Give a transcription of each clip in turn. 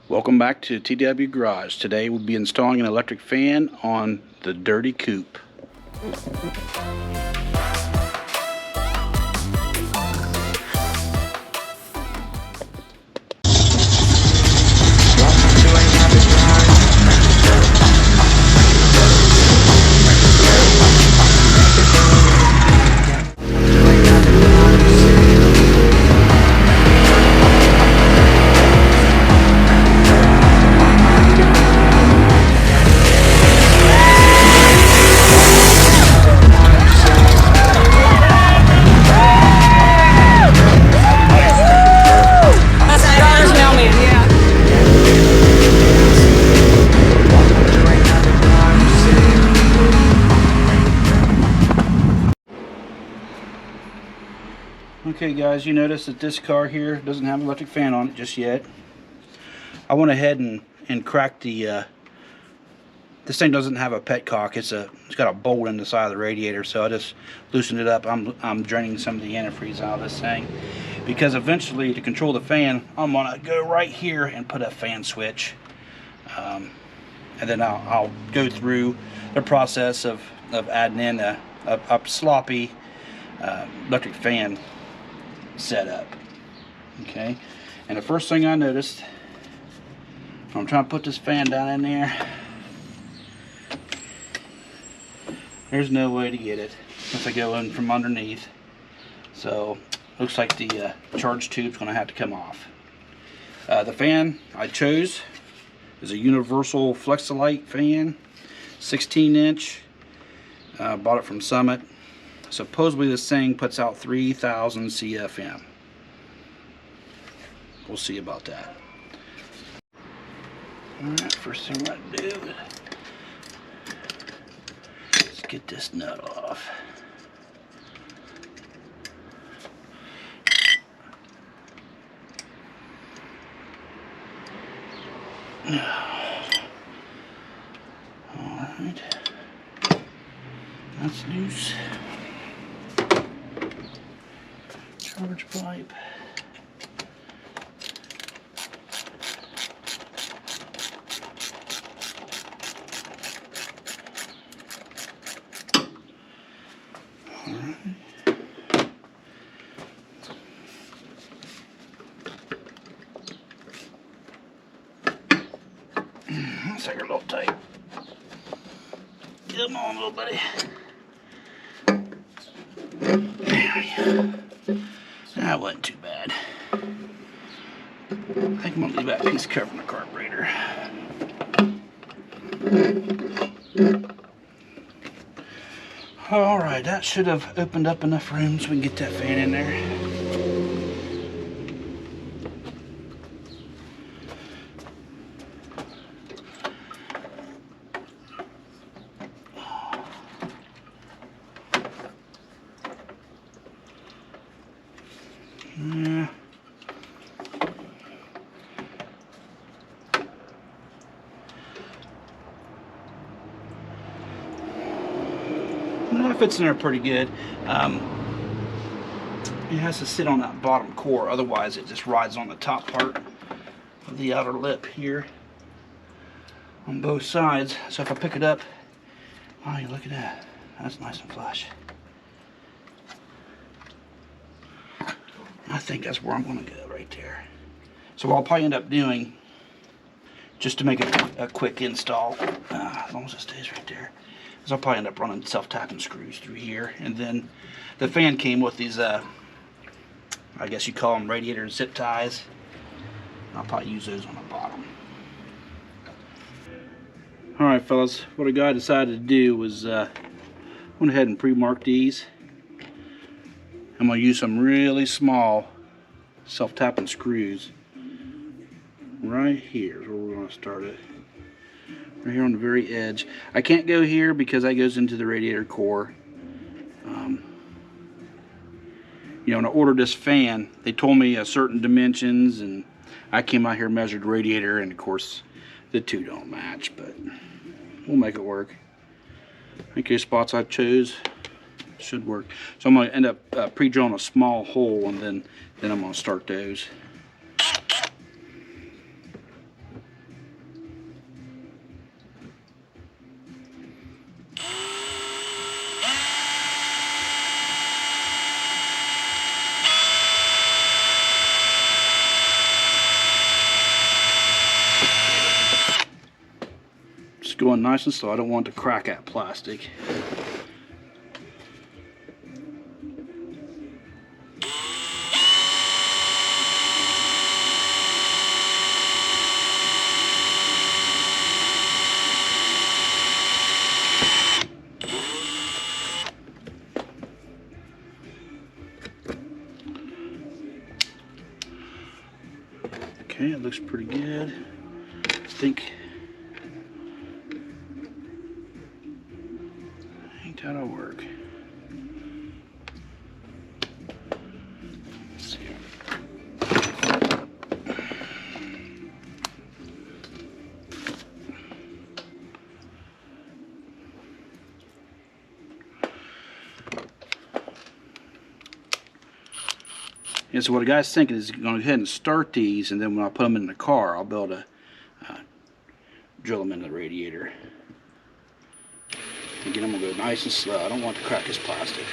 Welcome back to TW Garage. Today we'll be installing an electric fan on the dirty coupe. Okay guys, you notice that this car here doesn't have an electric fan on it just yet. I went ahead and cracked the this thing doesn't have a petcock. It's got a bolt in the side of the radiator, so I just loosened it up. I'm draining some of the antifreeze out of this thing because eventually, to control the fan, I'm gonna go right here and put a fan switch, and then I'll go through the process of adding in a sloppy electric fan setup. Okay, and the first thing I noticed, I'm trying to put this fan down in there. There's no way to get it once I go in from underneath. So looks like the charge tube's going to have to come off. The fan I chose is a universal flexalite fan, 16-inch. Bought it from Summit. Supposedly this thing puts out 3,000 CFM. We'll see about that. Alright, first thing I do is get this nut off. Alright, that's loose. Charge pipe. Alright. That's like a little tight. Come on, little buddy. There we go. That wasn't too bad. I think I'm gonna leave that piece covering the carburetor. Alright, that should have opened up enough room so we can get that fan in there. Yeah. That fits in there pretty good. It has to sit on that bottom core, otherwise it just rides on the top part of the outer lip here on both sides. So if I pick it up, oh, you look at that. That's nice and flush. I think that's where I'm going to go, right there. So what I'll probably end up doing, just to make it a quick install, as long as it stays right there, is I'll probably end up running self-tapping screws through here. And then the fan came with these, I guess you call them radiator zip ties. I'll probably use those on the bottom. Alright fellas, what a guy decided to do was went ahead and pre-marked these. I'm going to use some really small self-tapping screws. Right here is where we're going to start it. Right here on the very edge. I can't go here because that goes into the radiator core. You know, when I ordered this fan, they told me certain dimensions, and I came out here and measured radiator, and of course the two don't match, but we'll make it work. I think these spots I chose should work. So I'm going to end up pre-drilling a small hole, and then I'm going to start those. going nice and slow. I don't want to crack that plastic. Okay, it looks pretty good. I think that'll work. Let's see. Yeah, so what a guy's thinking is going to go ahead and start these, and then when I put them in the car, I'll be able to drill them in the radiator. Again, I'm going to go nice and slow. I don't want to crack this plastic.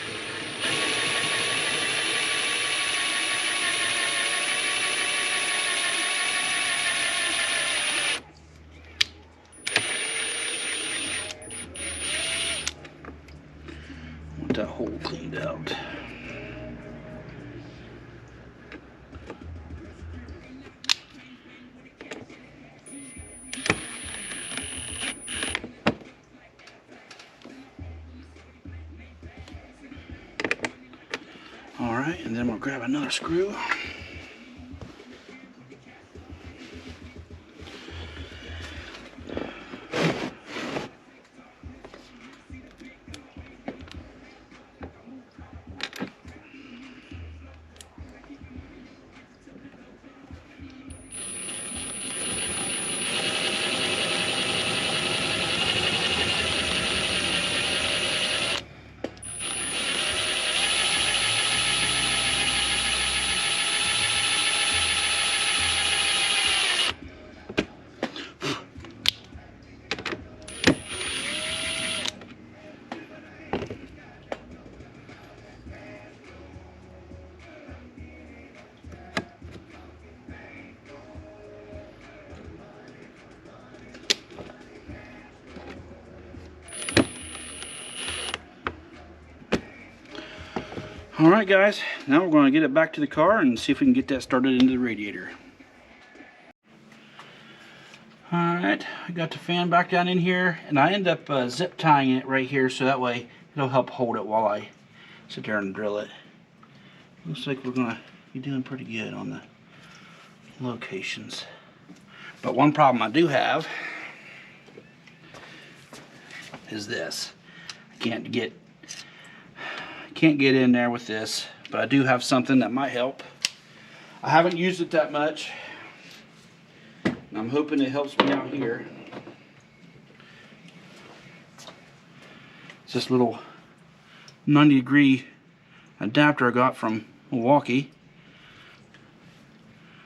I want that hole cleaned out. Alright, and then we'll grab another screw. Alright guys, now we're going to get it back to the car and see if we can get that started into the radiator. Alright, I got the fan back down in here, and I end up zip tying it right here so that way it'll help hold it while I sit there and drill it. Looks like we're going to be doing pretty good on the locations. But one problem I do have is this. I can't get in there with this, but I do have something that might help. I haven't used it that much, and I'm hoping it helps me out here. It's this little 90-degree adapter I got from Milwaukee.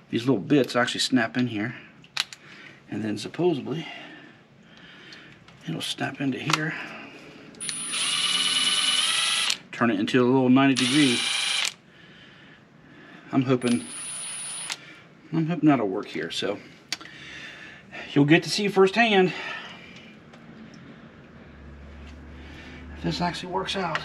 These little bits actually snap in here, and then supposedly it'll snap into here. Turn it into a little 90-degree. I'm hoping that'll work here. So you'll get to see firsthand if this actually works out.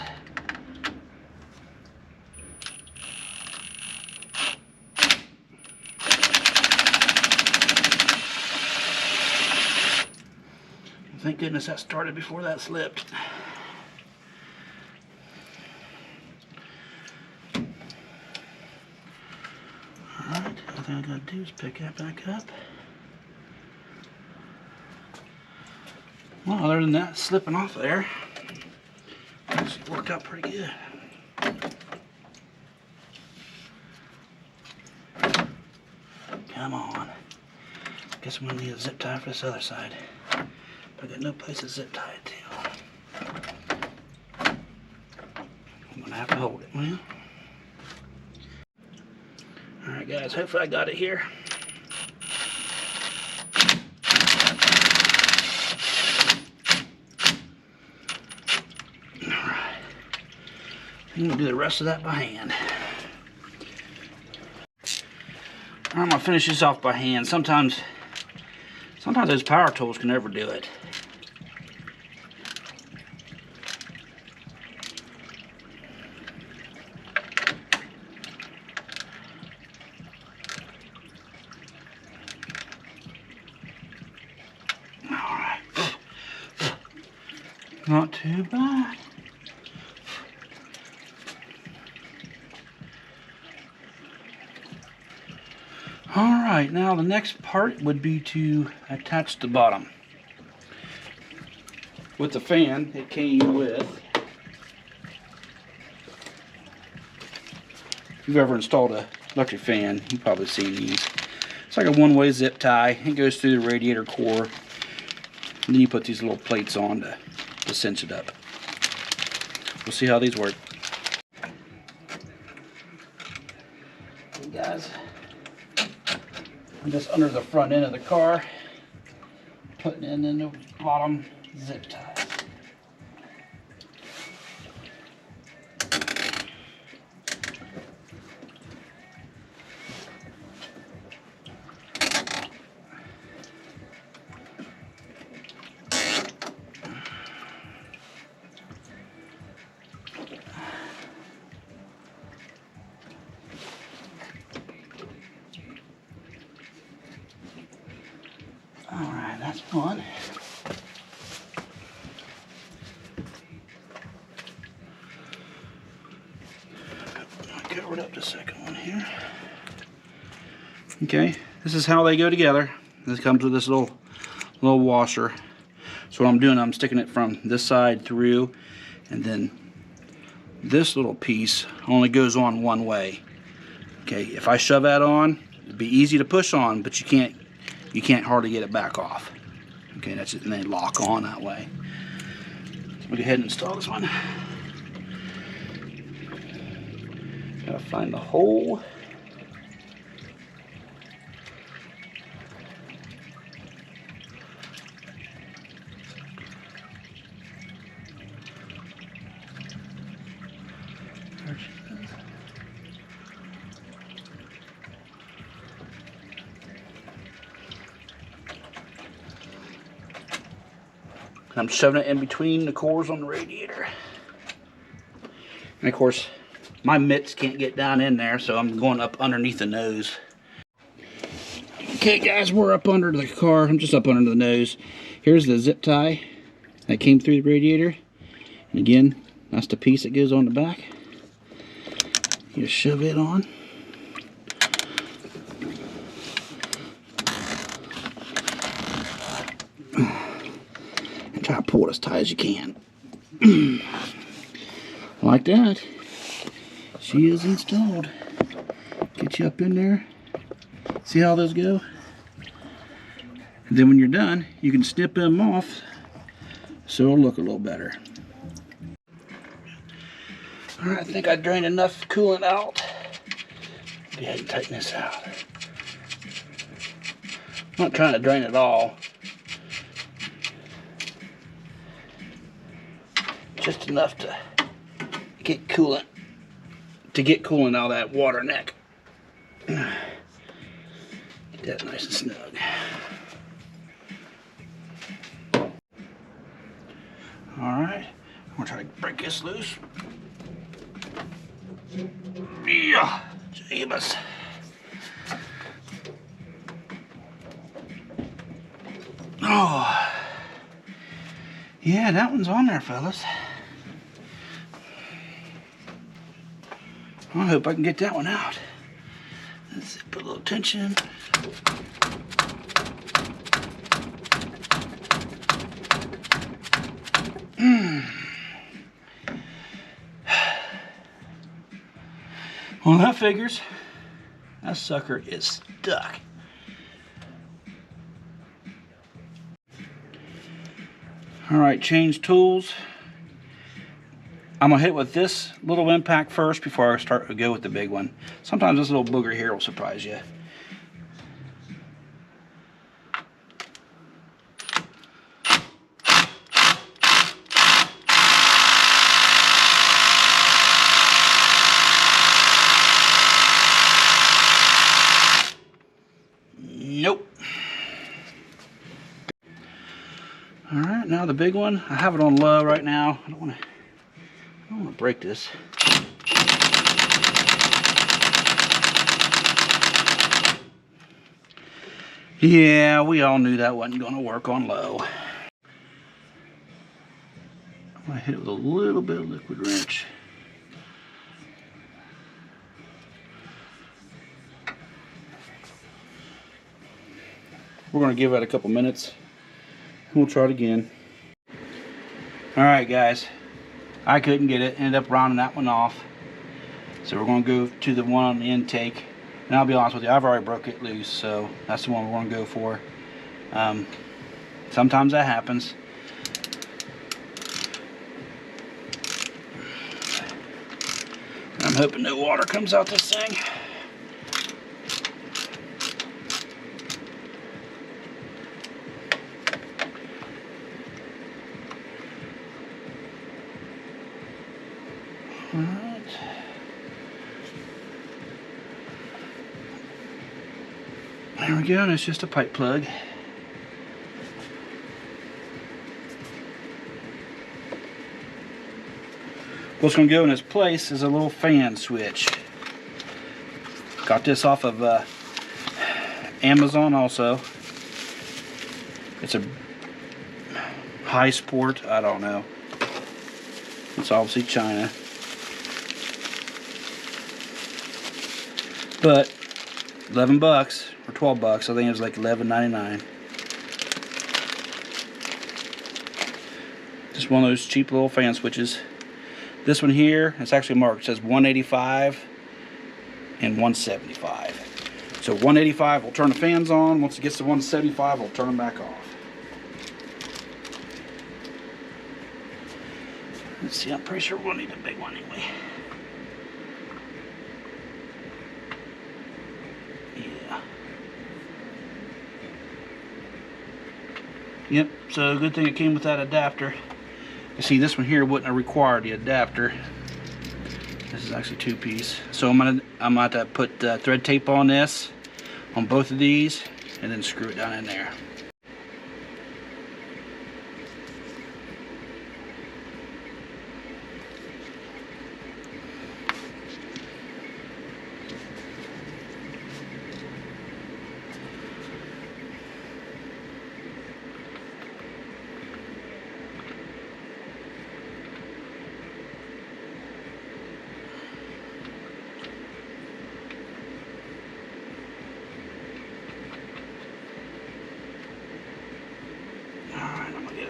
Thank goodness that started before that slipped. Alright, all I gotta do is pick that back up. Well, other than that slipping off there, it's worked out pretty good. Come on. Guess I'm gonna need a zip tie for this other side. But I got no place to zip tie it to. I'm gonna have to hold it, well. Alright guys, hopefully I got it here. Alright. I'm gonna do the rest of that by hand. I'm gonna finish this off by hand. Sometimes those power tools can never do it. Not too bad. Alright, now the next part would be to attach the bottom. With the fan, it came with, if you've ever installed an electric fan, you've probably seen these. It's like a one-way zip tie. It goes through the radiator core. And then you put these little plates on to cinch it up. We'll see how these work. Hey guys, I'm just under the front end of the car, putting in the bottom zip ties. Alright, that's one. I'll cover it up the second one here. Okay, this is how they go together. This comes with this little washer. So what I'm doing, I'm sticking it from this side through, and then this little piece only goes on one way. Okay, if I shove that on, it'd be easy to push on, but you can't hardly get it back off. Okay, that's it, and they lock on that way. So we'll go ahead and install this one. Gotta find the hole. There she is. I'm shoving it in between the cores on the radiator. And of course, my mitts can't get down in there, so I'm going up underneath the nose. Okay guys, we're up under the car. I'm just up under the nose. Here's the zip tie that came through the radiator. And again, that's the piece that goes on the back. You just shove it on. Try to pull it as tight as you can. Like that. She is installed. Get you up in there. See how those go? And then when you're done, you can snip them off so it'll look a little better. Alright, I think I drained enough coolant out. Go ahead and tighten this out. I'm not trying to drain it all. Just enough to get coolant out of that water neck. Get that nice and snug. Alright, I'm gonna try to break this loose. Yeah, Jeebus. Oh, yeah, that one's on there, fellas. I hope I can get that one out. Let's see, put a little tension. Well, that figures. That sucker is stuck. Alright, change tools. I'm gonna hit it with this little impact first before I start to go with the big one. Sometimes this little booger here will surprise you. Nope. Alright, now the big one. I have it on low right now. I don't want to break this. Yeah, we all knew that wasn't going to work on low. I hit it with a little bit of liquid wrench. We're going to give it a couple minutes and we'll try it again. Alright guys, I couldn't get it, ended up rounding that one off. So we're going to go to the one on the intake. And I'll be honest with you, I've already broke it loose, so that's the one we're going to go for. Sometimes that happens. I'm hoping no water comes out this thing. Alright. There we go, and it's just a pipe plug. What's going to go in its place is a little fan switch. Got this off of Amazon also. It's a high sport, I don't know. It's obviously China. But 11 bucks or 12 bucks, I think it was like $11.99. Just one of those cheap little fan switches. This one here, it's actually marked. It says 185 and 175. So 185 will turn the fans on. Once it gets to 175, we'll turn them back off. Let's see, I'm pretty sure we'll need a big one anyway. Yeah. Yep, so good thing it came with that adapter. You see, this one here wouldn't have required the adapter. This is actually two-piece. So I'm gonna have to put thread tape on this, on both of these, and then screw it down in there.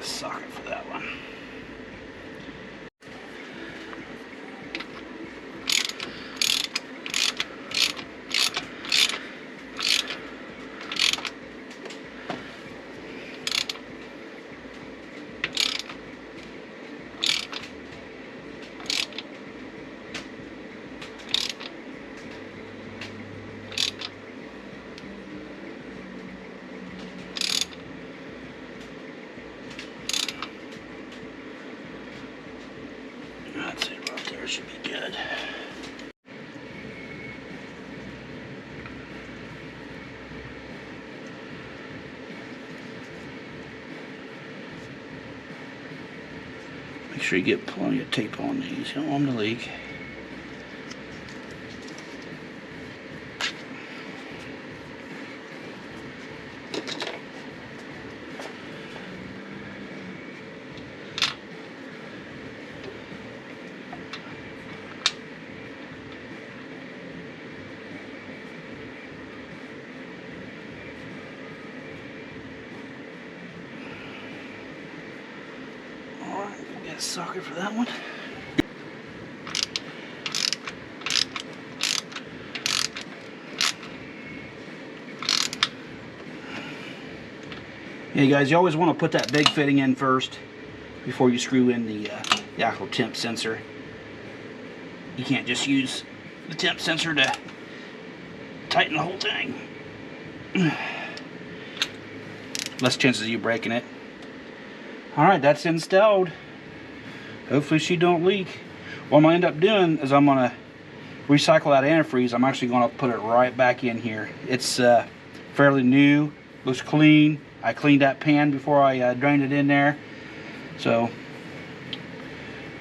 Socket for that one. That's it right there, should be good. Make sure you get plenty of tape on these, you don't want them to leak. Get a socket for that one. Hey guys, you always want to put that big fitting in first before you screw in the actual temp sensor. You can't just use the temp sensor to tighten the whole thing. Less chances of you breaking it. Alright, that's installed. Hopefully she don't leak. What I'm going to end up doing is I'm going to recycle that antifreeze. I'm actually going to put it right back in here. It's fairly new, looks clean. I cleaned that pan before I drained it in there. So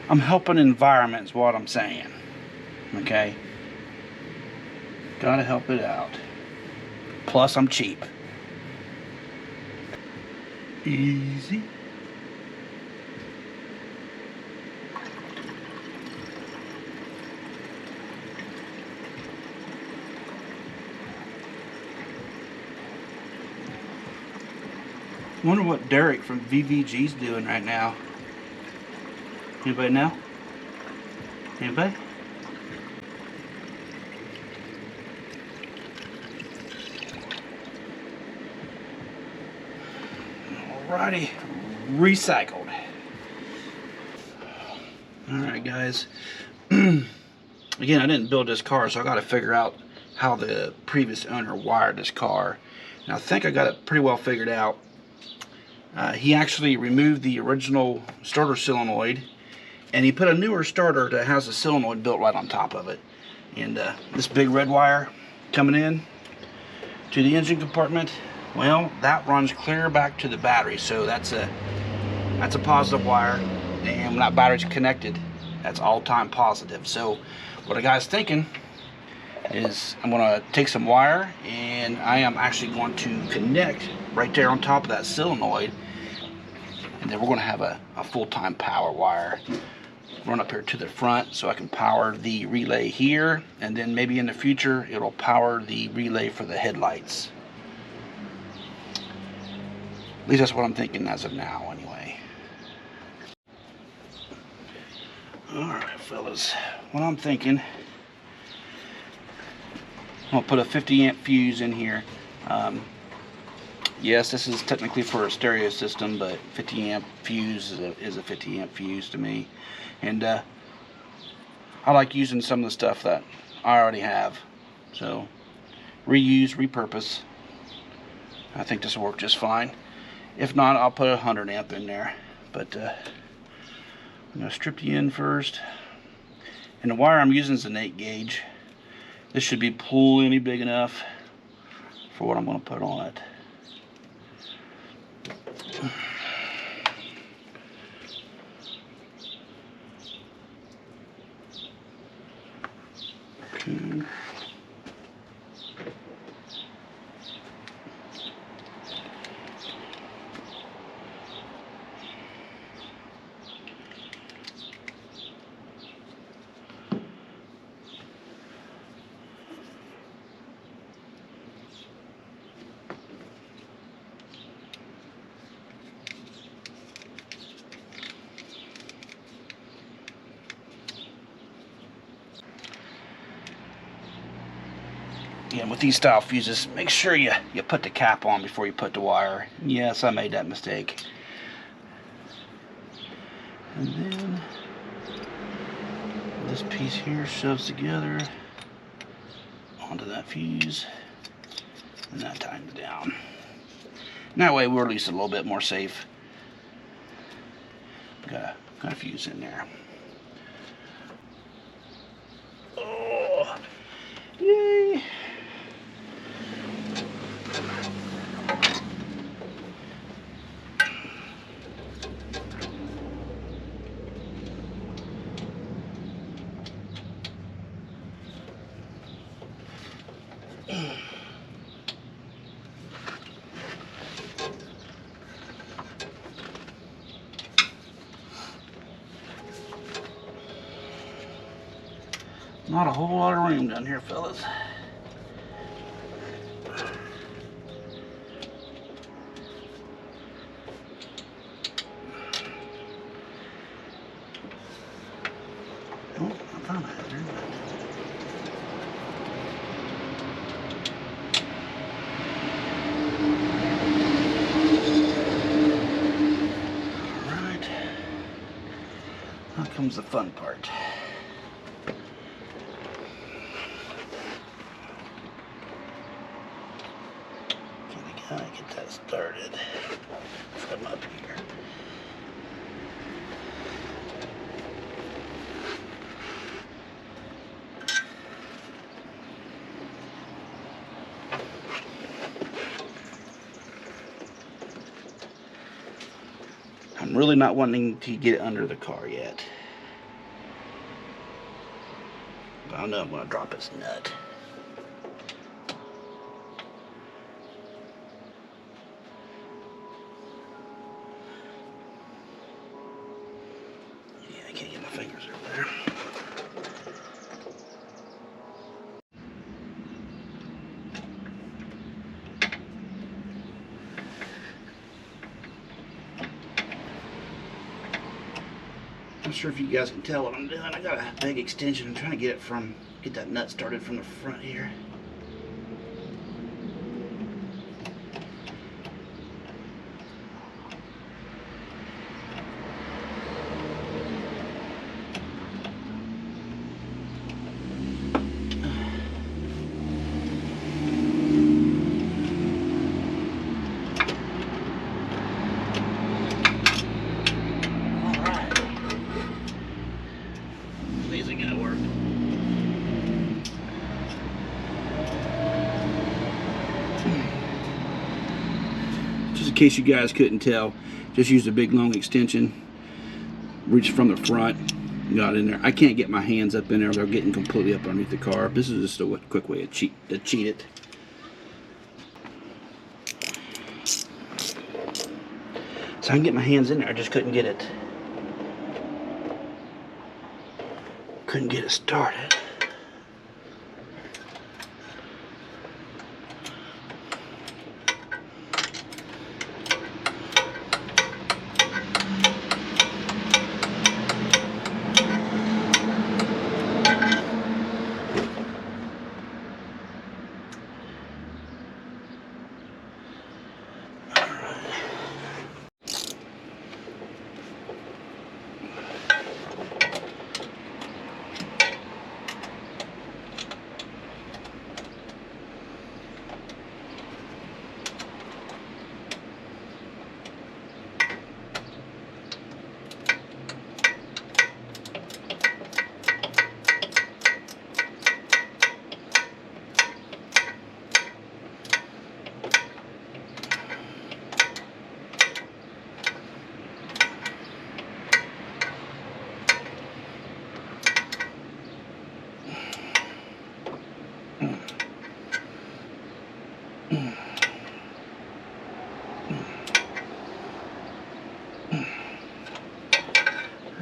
I'm helping the environment is what I'm saying. Okay? Gotta help it out. Plus I'm cheap. Easy. Wonder what Derek from VVG's doing right now. Anybody know? Anybody? Alrighty, recycled. Alright guys, again, I didn't build this car, so I got to figure out how the previous owner wired this car. And I think I got it pretty well figured out. He actually removed the original starter solenoid, and he put a newer starter that has a solenoid built right on top of it. And this big red wire coming in to the engine compartment, well, that runs clear back to the battery, so that's a positive wire. And when that battery's connected, that's all time positive. So what the guy's thinking is I'm going to take some wire, and I am actually going to connect right there on top of that solenoid, and then we're going to have a full-time power wire run up here to the front so I can power the relay here, and then maybe in the future it'll power the relay for the headlights. At least that's what I'm thinking as of now anyway. Alright fellas, what I'm thinking, I'm going to put a 50 amp fuse in here. Yes, this is technically for a stereo system, but 50 amp fuse is a 50 amp fuse to me. And I like using some of the stuff that I already have. So, reuse, repurpose. I think this will work just fine. If not, I'll put a 100 amp in there. But I'm going to strip the end first. And the wire I'm using is an 8 gauge. This should be plenty big enough for what I'm going to put on it. Okay. Yeah, with these style fuses, make sure you put the cap on before you put the wire. Yes, I made that mistake. And then this piece here shoves together onto that fuse, and that tightens down. And that way we're at least a little bit more safe. Got a fuse in there. Oh, yay! Not a whole lot of room down here, fellas. Oh, I found that there. All right. Now comes the fun part. Get that started from up here. I'm really not wanting to get it under the car yet, but I know I'm going to drop this nut. Can't get my fingers over there. Not sure if you guys can tell what I'm doing. I got a big extension. I'm trying to get that nut started from the front here. Just in case you guys couldn't tell, just used a big long extension, reached from the front, got in there. I can't get my hands up in there, they're getting completely up underneath the car. This is just a quick way to cheat it. So I can get my hands in there, I just couldn't get it started.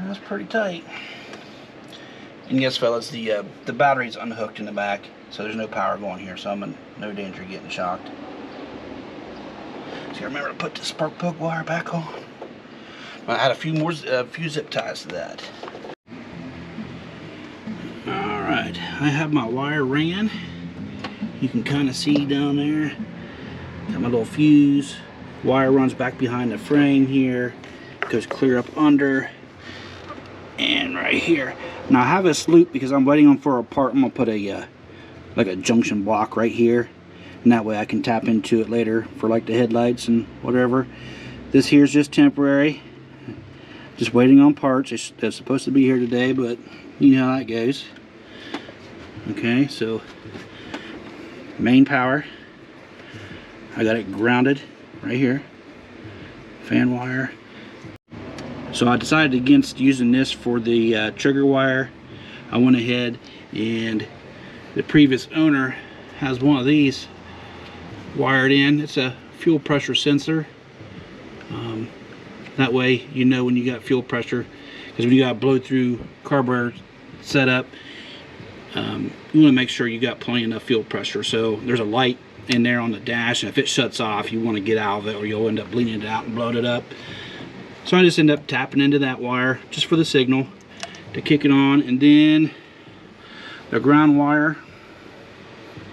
That's pretty tight. And yes, fellas, the battery's unhooked in the back, so there's no power going here, so I'm in no danger of getting shocked. So remember to put the spark plug wire back on. I'll add a few zip ties to that. All right, I have my wire ran. You can kind of see down there. Got my little fuse. Wire runs back behind the frame here, goes clear up under, and right here. Now I have this loop because I'm waiting on for a part. I'm gonna put a like a junction block right here, and that way I can tap into it later for like the headlights and whatever. This here is just temporary, just waiting on parts. They're supposed to be here today, but you know how that goes. Okay, so main power, I got it grounded right here, fan wire. So I decided against using this for the trigger wire. I went ahead, and the previous owner has one of these wired in. It's a fuel pressure sensor. That way you know when you got fuel pressure, because when you got a blow through carburetor setup, you want to make sure you got plenty enough fuel pressure. So there's a light in there on the dash, and if it shuts off, you want to get out of it or you'll end up bleeding it out and blowing it up. So I just end up tapping into that wire just for the signal to kick it on, and then the ground wire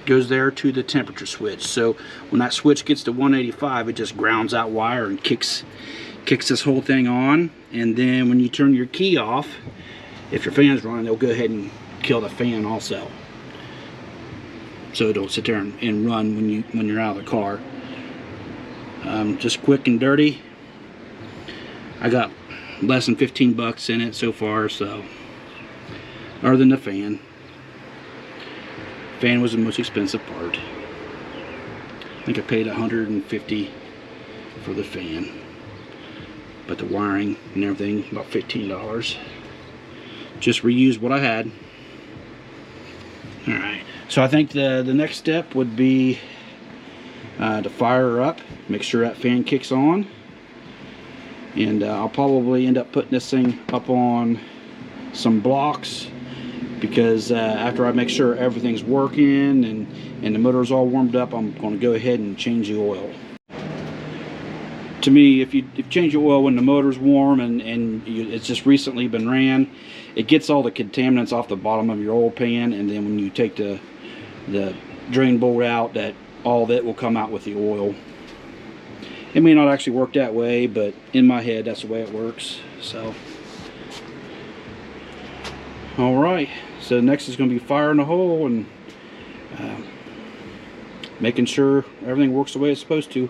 goes there to the temperature switch. So when that switch gets to 185, it just grounds that wire and kicks this whole thing on. And then when you turn your key off, if your fan's running, they'll go ahead and kill the fan also, so don't sit there and run when you're out of the car. Just quick and dirty. I got less than 15 bucks in it so far, so other than the fan. Fan was the most expensive part. I think I paid $150 for the fan, but the wiring and everything about $15. Just reused what I had. Alright, so I think the next step would be to fire her up, make sure that fan kicks on, and I'll probably end up putting this thing up on some blocks, because after I make sure everything's working and the motor's all warmed up, I'm going to go ahead and change the oil. To me, if you change your oil when the motor's warm and it's just recently been ran, it gets all the contaminants off the bottom of your oil pan, and then when you take the drain bolt out, that all that will come out with the oil. It may not actually work that way, but in my head that's the way it works. So alright, so next is going to be firing the hole and making sure everything works the way it's supposed to.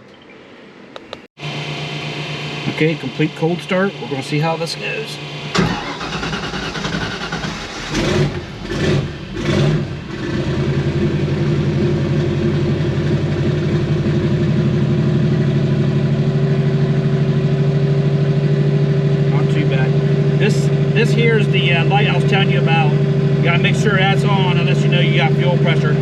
Okay, complete cold start. We're going to see how this goes. Not too bad. This here is the light I was telling you about. You got to make sure that's on unless you know you got fuel pressure.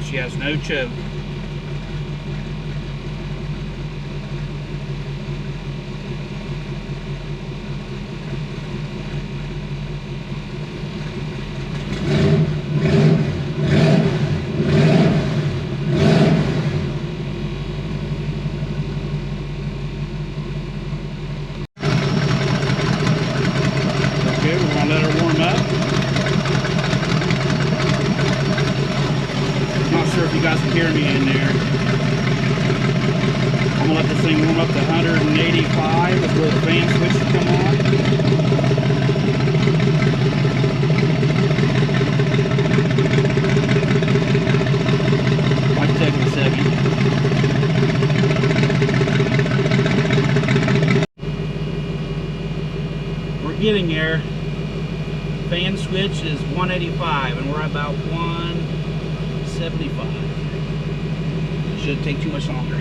She has no choke. Okay, we're gonna let her warm up. Not sure if you guys can hear me in there. I'm gonna let this thing warm up to 185 before the fan switch should come on. Might take a second. We're getting there. Fan switch is 185 and we're about 175. Shouldn't take too much longer.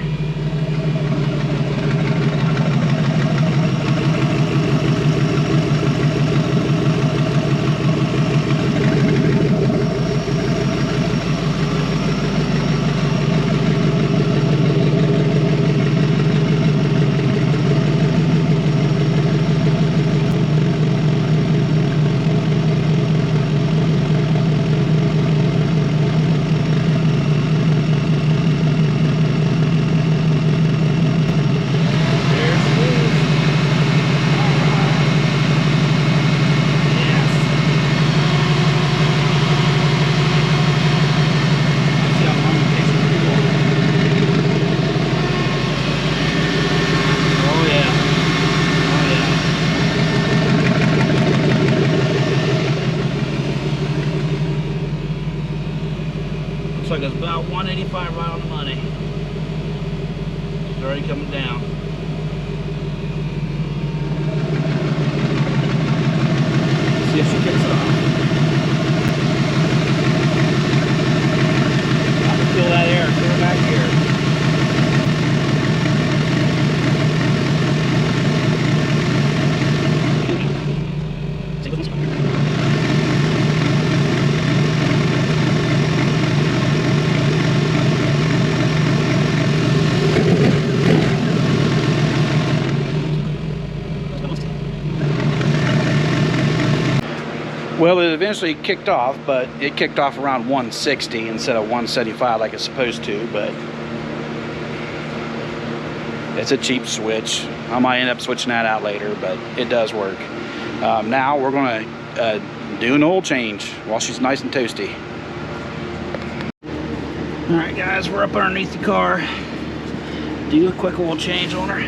Looks like it's about 185 right on the money. It's already coming down. See if she kicks off. I can feel that air coming back here. Well, it eventually kicked off, but it kicked off around 160 instead of 175 like it's supposed to, but it's a cheap switch. I might end up switching that out later, but it does work. Now we're going to do an oil change while she's nice and toasty. Alright guys, we're up underneath the car. Do a quick oil change on her.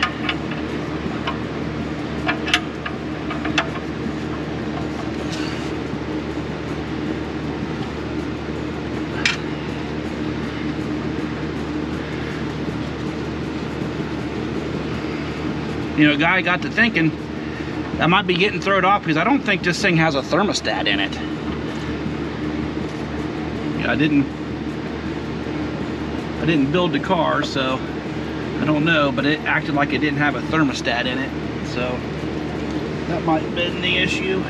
You know, guy got to thinking I might be getting thrown off because I don't think this thing has a thermostat in it. Yeah, I didn't build the car, so I don't know, but it acted like it didn't have a thermostat in it, so that might have been the issue.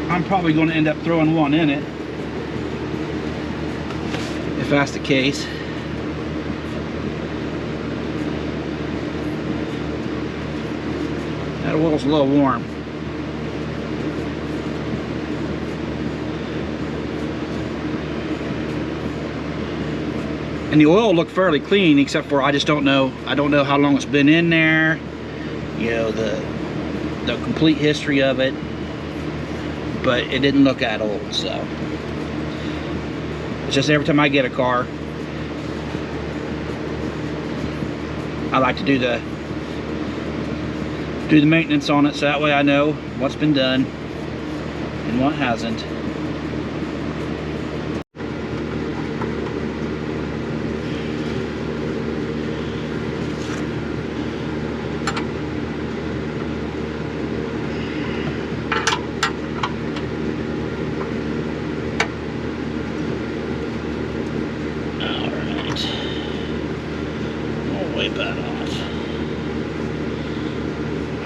I'm probably going to end up throwing one in it if that's the case. That oil's a little warm. And the oil looked fairly clean, except for I just don't know. I don't know how long it's been in there. You know, the complete history of it. But it didn't look that old, so. It's just every time I get a car, I like to do the maintenance on it, so that way I know what's been done and what hasn't. Wipe that off.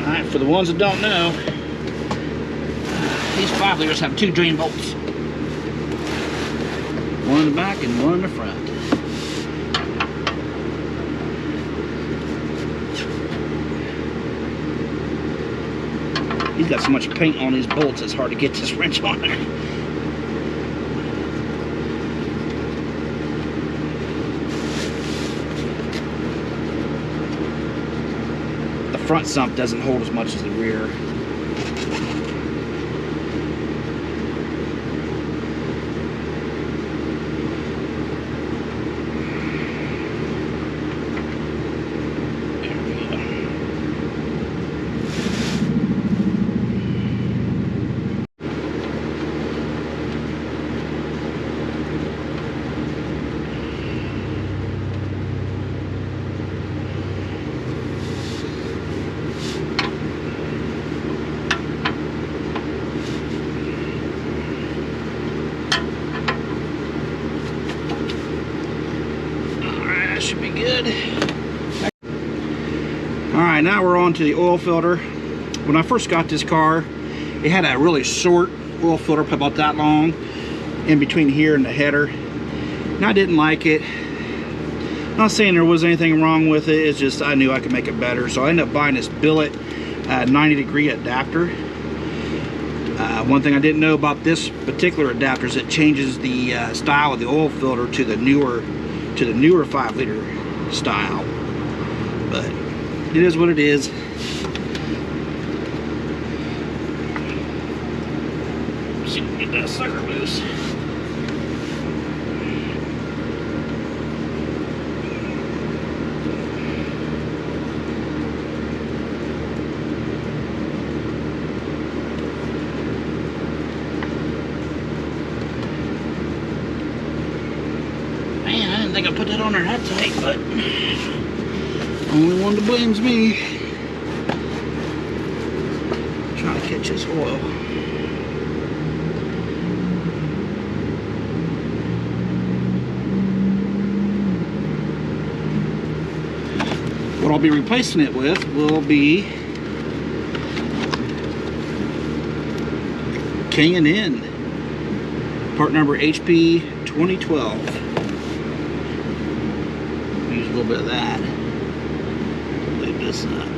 Alright, for the ones that don't know, these 5 liters have 2 drain bolts. One in the back and one in the front. He's got so much paint on these bolts, it's hard to get this wrench on there. The front sump doesn't hold as much as the rear. Should be good. Alright, now we're on to the oil filter. When I first got this car, it had a really short oil filter, about that long, in between here and the header. And I didn't like it. Not saying there was anything wrong with it, it's just I knew I could make it better. So I ended up buying this billet 90-degree adapter. One thing I didn't know about this particular adapter is it changes the style of the oil filter to the newer 5-liter style, but it is what it is. See if we can get that sucker loose. I didn't think I put that on there that tight, but only one that blames me. Trying to catch this oil. What I'll be replacing it with will be K&N, part number HP 2012. Use a little bit of that. Leave this up.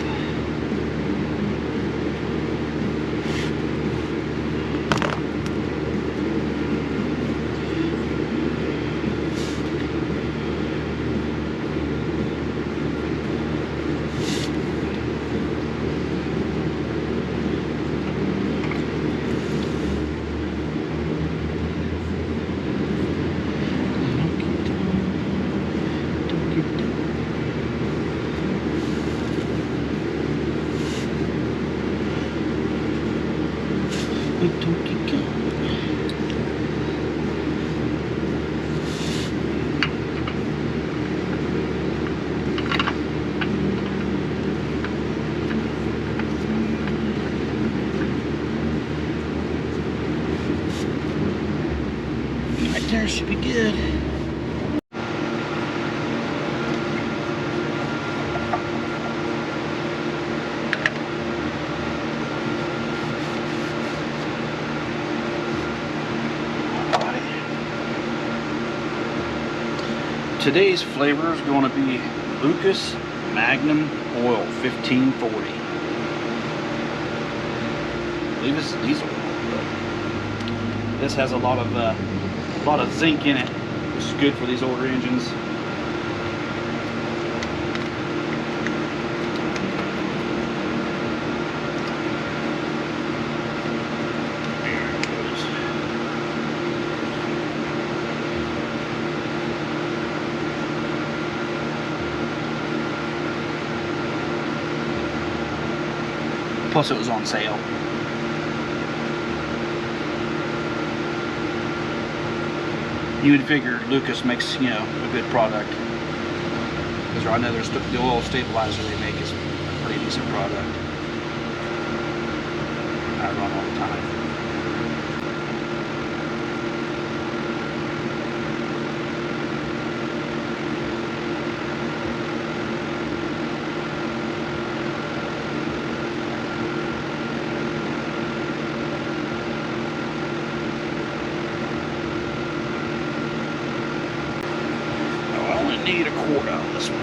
Right there should be good. Today's flavor is going to be Lucas Magnum Oil 1540. I believe this is diesel, but this has a lot of zinc in it, which is good for these older engines. Plus it was on sale. You would figure Lucas makes, you know, a good product. Because I know the oil stabilizer they make is a pretty decent product. I run all the time. Need a quart out of this one.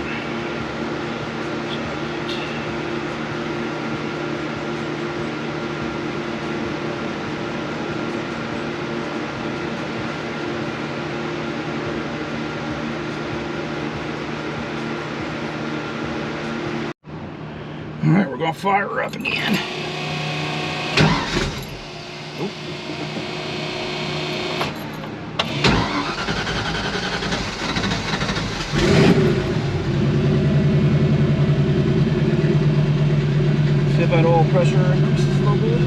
All right, we're gonna fire her up again. Oop. See if that oil pressure increases a little bit.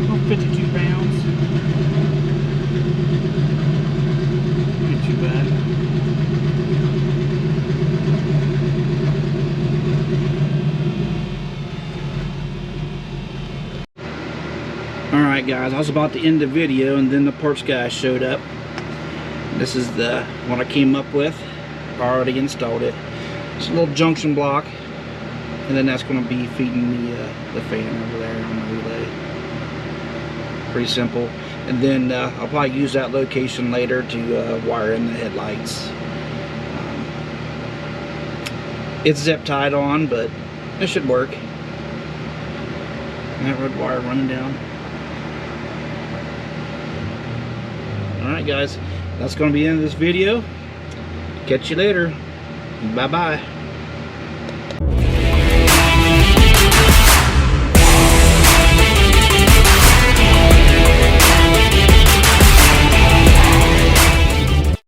About 52 pounds. Not too bad. Alright guys, I was about to end the video and then the parts guy showed up. This is the what I came up with. I already installed it. It's a little junction block, and then that's going to be feeding the fan over there on the relay. Pretty simple. And then I'll probably use that location later to wire in the headlights. It's zip tied on, but it should work. And that red wire running down. Alright guys, that's going to be the end of this video. Catch you later. Bye-bye.